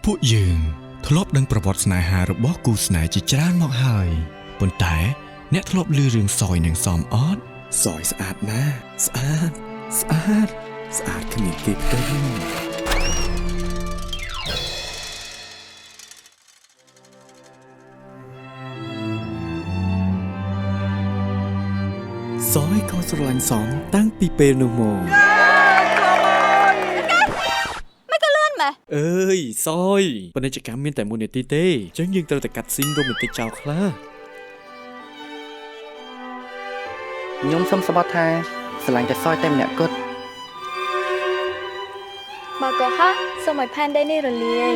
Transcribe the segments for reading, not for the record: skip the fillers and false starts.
ពួកយើងធ្លាប់ដឹងប្រវត្តិស្នេហារបស់គូស្នេហ៍ជាច្រើនមកហើយប៉ុន្តែអ្នកធ្លាប់ឮរឿងសយនិងសមអត់សយស្អាតណាស់ស្អាតគ្មានគេផ្ទឹមសយក៏ស្រឡាញ់សមតាំងពីពេលនោះមកអើយសយពាណិជ្ជកម្មមានតែមួយនាទីទេចឹងយើងត្រូវតែកាត់ស៊ីនរ៉ូមែនទិកចោលខ្លះខ្ញុំសុំស្បត់ថាស្រឡាញ់តែសយតែម្នាក់គត់បើក៏ហ่ะសូមឲ្យផែនដីនេះរលាយ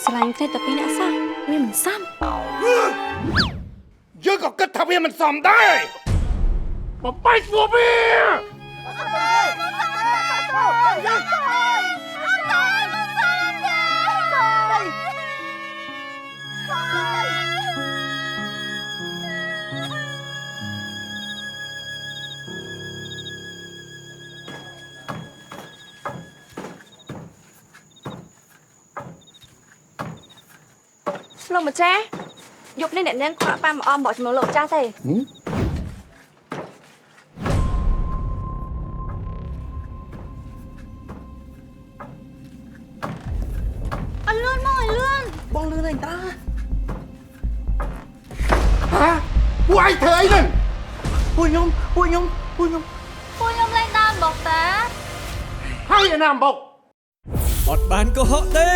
ស្រឡាញ់តែពីអ្នកសោះវាមិនសមយើងក៏គិតថាវាមិនសមដែរបំបែកស្វវាលោកម្ចាស់យប់នេះអ្នកនាងខ្វាក់ប៉ាមកអមបកជាមួយលោកម្ចាស់ទេអលឿនមកអលឿនបងលឿនឯងតាហ៎ពួកឯងធ្វើអីហ្នឹងពួកខ្ញុំលេងដើមបោកតា ហើយឯណាអំបុកអត់បានក៏ហក់ទេ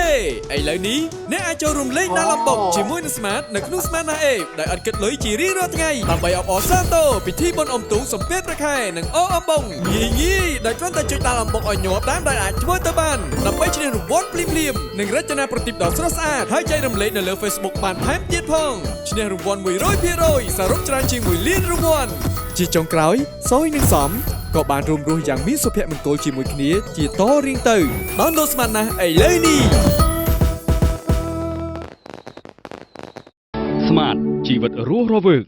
ឥឡូវនេះអ្នកអាចចូលរួមលេងដាល់អំបុកជាមួយនឹង Smart នៅក្នុង Smart Nah App ដែលអត់គិតលុយជារៀងរាល់ថ្ងៃដើម្បីអបអរសាទរពិធីបុណ្យអុំទូកសំពះព្រះខែនិងអអំបងងាយដោយគ្រាន់តែចុចដាល់អំបុកឲ្យញាប់តាមដែលអាចធ្វើទៅបានដើម្បីឈ្នះរង្វាន់ភ្លាមនិងរចនាប្រទីបដ៏ស្រស់ស្អាតហើយចែករំលែកនៅលើ Facebook បានថែមទៀតផងឈ្នះរង្វាន់ 100% សរុបច្រើនជាង1លានរង្វាន់ជាចុងក្រោយសយនិងសំក៏បានរួមរស់យ៉ាងមានសុភមង្គលជាមួយគ្នាជាតរៀងទៅដល់លោកស្មានណាស់ឥឡូវនេះ Smart ជីវិតរស់រវើក